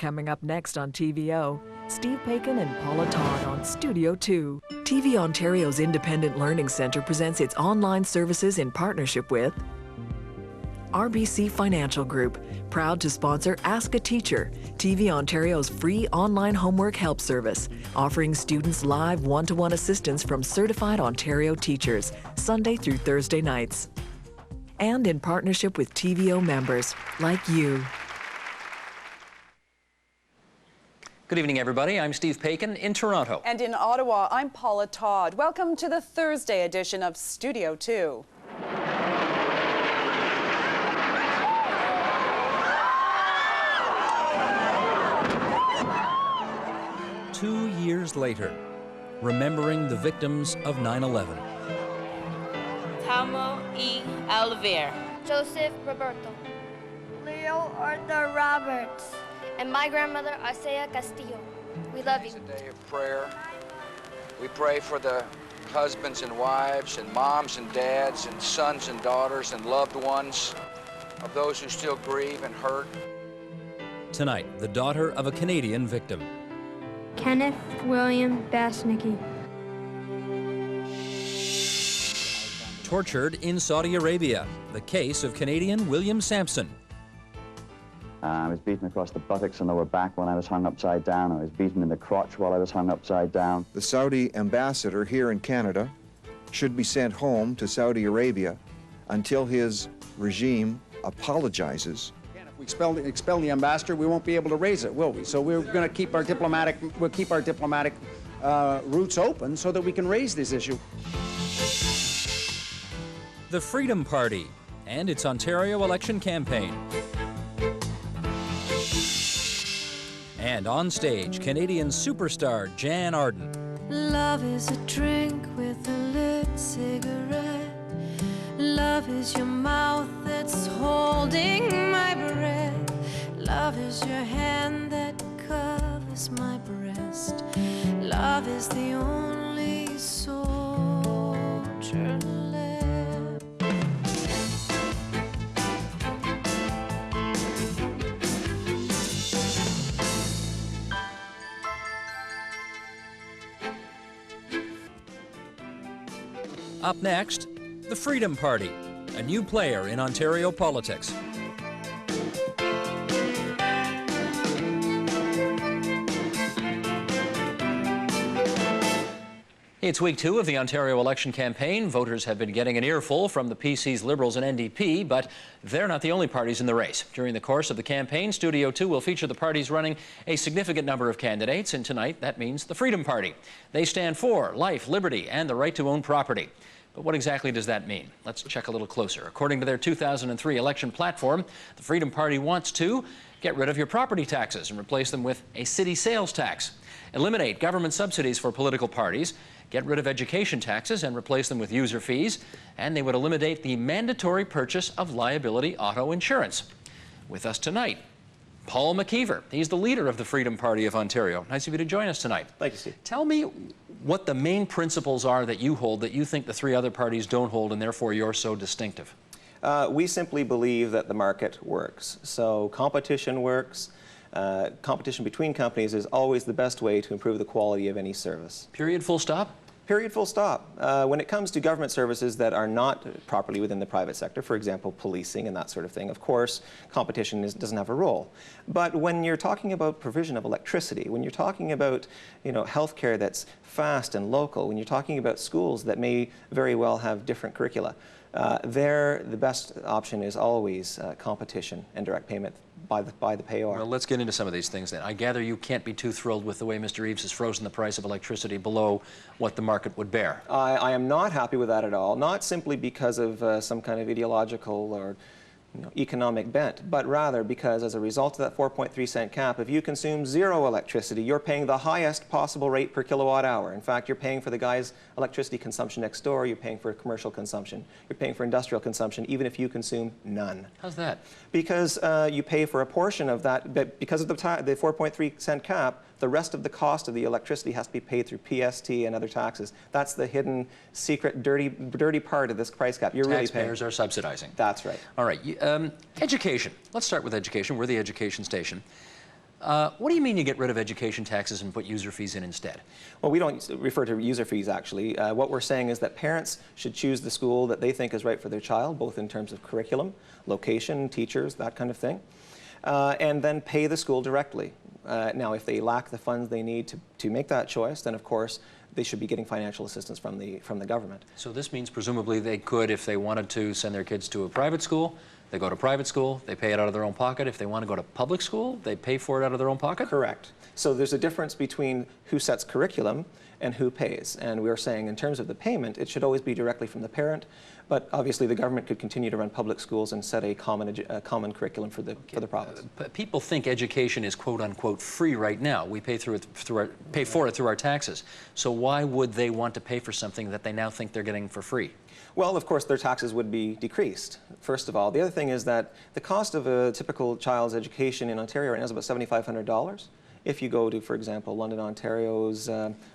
coming up next on TVO. Steve Paikin and Paula Todd on Studio 2. TV Ontario's Independent Learning Centre presents its online services in partnership with RBC Financial Group, proud to sponsor Ask a Teacher, TV Ontario's free online homework help service, offering students live one-to-one assistance from certified Ontario teachers, Sunday through Thursday nights. And in partnership with TVO members like you. Good evening, everybody. I'm Steve Paikin in Toronto. And in Ottawa, I'm Paula Todd. Welcome to the Thursday edition of Studio 2. 2 years later, remembering the victims of 9/11. Tamo E. Alver. Joseph Roberto. Leo Arthur Roberts. And my grandmother, Isaiah Castillo. We love you. It's a day of prayer. We pray for the husbands and wives and moms and dads and sons and daughters and loved ones of those who still grieve and hurt. Tonight, the daughter of a Canadian victim. Kenneth William Basnicki. Tortured in Saudi Arabia, the case of Canadian William Sampson. I was beaten across the buttocks and lower back when I was hung upside down. I was beaten in the crotch while I was hung upside down. The Saudi ambassador here in Canada should be sent home to Saudi Arabia until his regime apologizes. If we expel the ambassador, we won't be able to raise it, will we? So we're going to keep our diplomatic routes open so that we can raise this issue. The Freedom Party and its Ontario election campaign. And on stage, Canadian superstar Jan Arden. Love is a drink with a lit cigarette. Love is your mouth that's holding my breath. Love is your hand that covers my breast. Love is the only soldier left. Up next, the Freedom Party, a new player in Ontario politics. It's week 2 of the Ontario election campaign. Voters have been getting an earful from the PC's Liberals and NDP, but they're not the only parties in the race. During the course of the campaign, Studio 2 will feature the parties running a significant number of candidates, and tonight that means the Freedom Party. They stand for life, liberty, and the right to own property. But what exactly does that mean? Let's check a little closer. According to their 2003 election platform, the Freedom Party wants to get rid of your property taxes and replace them with a city sales tax, eliminate government subsidies for political parties, get rid of education taxes and replace them with user fees, and they would eliminate the mandatory purchase of liability auto insurance. With us tonight, Paul McKeever. He's the leader of the Freedom Party of Ontario. Nice of you to join us tonight. Thank you, Steve. Tell me what the main principles are that you hold that you think the 3 other parties don't hold, and therefore you're so distinctive. We simply believe that the market works. So competition works. Competition between companies is always the best way to improve the quality of any service. Period, full stop? Period, full stop. When it comes to government services that are not properly within the private sector, for example, policing and that sort of thing, of course, competition doesn't have a role. But when you're talking about provision of electricity, when you're talking about, healthcare that's fast and local, when you're talking about schools that may very well have different curricula, the best option is always competition and direct payment by the payor. Well, let's get into some of these things then. I gather you can't be too thrilled with the way Mr. Eves has frozen the price of electricity below what the market would bear. I am not happy with that at all, not simply because of some kind of ideological or economic bent, but rather because as a result of that 4.3 cent cap, if you consume 0 electricity, you're paying the highest possible rate per kilowatt hour. In fact, you're paying for the guy's electricity consumption next door, you're paying for commercial consumption, you're paying for industrial consumption, even if you consume none. How's that? Because you pay for a portion of that, but because of the 4.3 cent cap, the rest of the cost of the electricity has to be paid through PST and other taxes. That's the hidden, secret, dirty part of this price cap. You're really paying. Taxpayers are subsidizing. That's right. All right. Education. Let's start with education. We're the education station. What do you mean you get rid of education taxes and put user fees in instead? Well, we don't refer to user fees, actually. What we're saying is that parents should choose the school that they think is right for their child, both in terms of curriculum, location, teachers, that kind of thing, and then pay the school directly. Now, if they lack the funds they need to make that choice, then of course they should be getting financial assistance from the government. So this means presumably they could, if they wanted to send their kids to a private school, they go to private school, they pay it out of their own pocket. If they want to go to public school, they pay for it out of their own pocket? Correct. So there's a difference between who sets curriculum and who pays. And we're saying in terms of the payment, it should always be directly from the parent. But obviously the government could continue to run public schools and set a common curriculum for the province. People think education is quote unquote free right now. We pay for it through our taxes. So why would they want to pay for something that they now think they're getting for free? Well, of course, their taxes would be decreased, first of all. The other thing is that the cost of a typical child's education in Ontario right now is about $7,500. If you go to, for example, London, Ontario's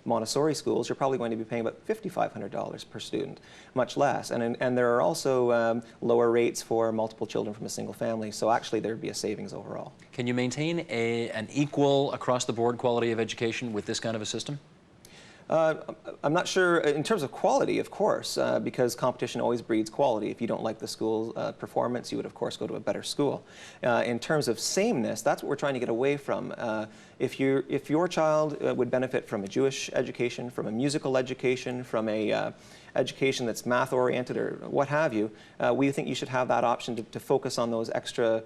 Montessori schools, you're probably going to be paying about $5,500 per student, much less. And there are also lower rates for multiple children from a single family, so actually there'd be a savings overall. Can you maintain an equal across-the-board quality of education with this kind of a system? I'm not sure, in terms of quality, of course, because competition always breeds quality. If you don't like the school's performance, you would, of course, go to a better school. In terms of sameness, that's what we're trying to get away from. If your child would benefit from a Jewish education, from a musical education, from a education that's math-oriented or what have you, we think you should have that option to focus on those extra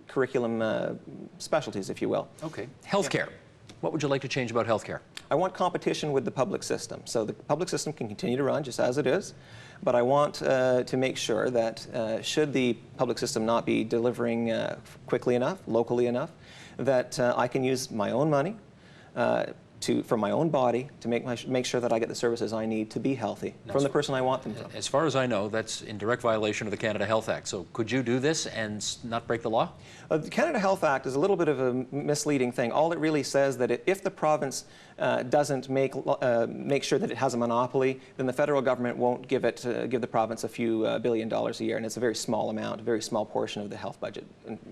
curriculum specialties, if you will. Okay. Healthcare. Yeah. What would you like to change about healthcare? I want competition with the public system. So the public system can continue to run just as it is, but I want to make sure that should the public system not be delivering quickly enough, locally enough, that I can use my own money for my own body to make sure that I get the services I need to be healthy from the person I want them from. As far as I know, that's in direct violation of the Canada Health Act. So could you do this and not break the law? The Canada Health Act is a little bit of a misleading thing. All it really says that if the province doesn't make sure that it has a monopoly, then the federal government won't give the province a few $1 billion a year, and it's a very small amount, a very small portion of the health budget,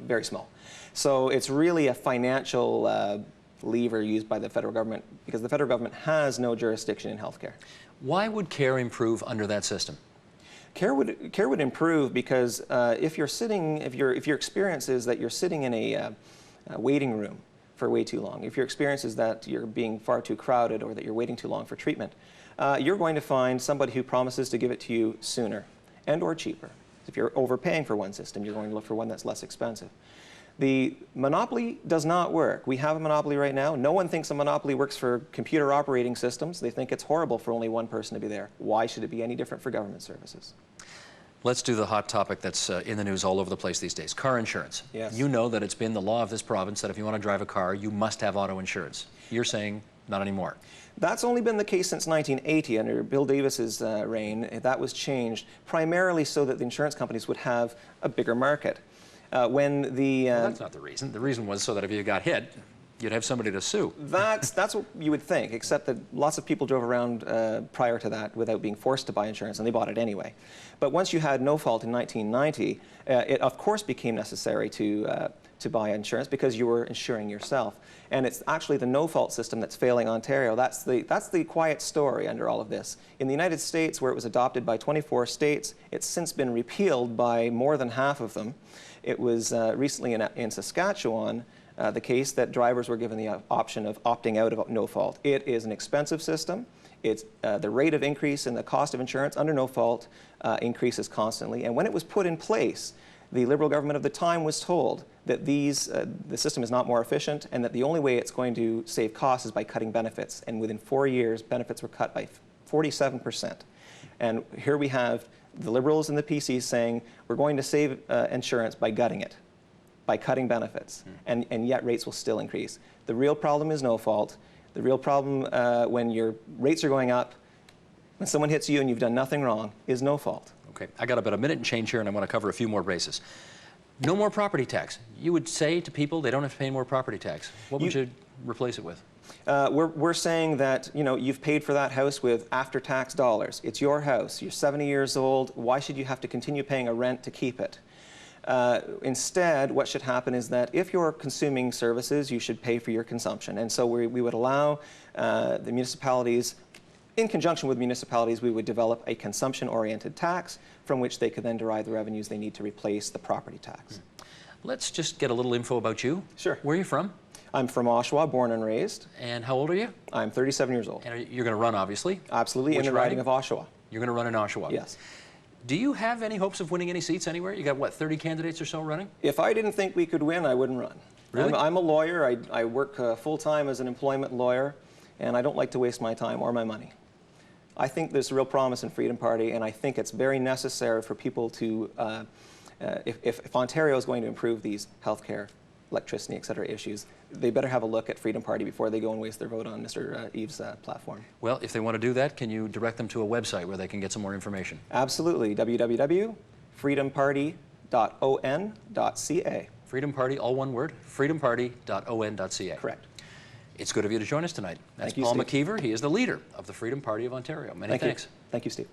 very small. So it's really a financial lever used by the federal government because the federal government has no jurisdiction in healthcare. Why would care improve under that system? Care would improve because if your experience is that you're sitting in a waiting room for way too long, if your experience is that you're being far too crowded or that you're waiting too long for treatment, you're going to find somebody who promises to give it to you sooner and or cheaper. If you're overpaying for one system, you're going to look for one that's less expensive. The monopoly does not work. We have a monopoly right now. No one thinks a monopoly works for computer operating systems. They think it's horrible for only one person to be there. Why should it be any different for government services? Let's do the hot topic that's in the news all over the place these days, car insurance. Yes. You know that it's been the law of this province that if you want to drive a car, you must have auto insurance. You're saying not anymore. That's only been the case since 1980 under Bill Davis's reign. That was changed primarily so that the insurance companies would have a bigger market. Well, that's not the reason. The reason was so that if you got hit, you'd have somebody to sue. That's what you would think, except that lots of people drove around prior to that without being forced to buy insurance, and they bought it anyway. But once you had no fault in 1990, it of course became necessary to buy insurance because you were insuring yourself. And it's actually the no-fault system that's failing Ontario. That's the quiet story under all of this. In the United States, where it was adopted by 24 states, it's since been repealed by more than half of them. It was recently in Saskatchewan, the case that drivers were given the option of opting out of no fault. It is an expensive system. It's the rate of increase in the cost of insurance under no fault increases constantly. And when it was put in place, the Liberal government of the time was told that the system is not more efficient and that the only way it's going to save costs is by cutting benefits. And within 4 years, benefits were cut by 47%. And here we have the Liberals and the PCs saying we're going to save insurance by gutting it, by cutting benefits, and yet rates will still increase. The real problem is no fault. The real problem when your rates are going up, when someone hits you and you've done nothing wrong, is no fault. Okay, I got about a minute and change here, and I want to cover a few more bases. No more property tax. You would say to people they don't have to pay more property tax. What would you replace it with? We're saying that, you know, you've paid for that house with after-tax dollars. It's your house. You're 70 years old. Why should you have to continue paying a rent to keep it? Instead, what should happen is that if you're consuming services, you should pay for your consumption. And so we would allow the municipalities, in conjunction with municipalities, we would develop a consumption-oriented tax from which they could then derive the revenues they need to replace the property tax. Let's just get a little info about you. Sure. Where are you from? I'm from Oshawa, born and raised. And how old are you? I'm 37 years old. And you're going to run, obviously? Absolutely, in the riding of Oshawa. You're going to run in Oshawa? Yes. Do you have any hopes of winning any seats anywhere? You got, what, 30 candidates or so running? If I didn't think we could win, I wouldn't run. Really? I'm a lawyer. I work full-time as an employment lawyer, and I don't like to waste my time or my money. I think there's real promise in Freedom Party, and I think it's very necessary for people to, if Ontario is going to improve these healthcare, electricity, et cetera, issues, they better have a look at Freedom Party before they go and waste their vote on Mr. Eves' platform. Well, if they want to do that, can you direct them to a website where they can get some more information? Absolutely. www.freedomparty.on.ca. Freedom Party, all one word, freedomparty.on.ca. Correct. It's good of you to join us tonight. That's Thank you, Paul Steve. McKeever. He is the leader of the Freedom Party of Ontario. Many thanks. Thank you, Steve.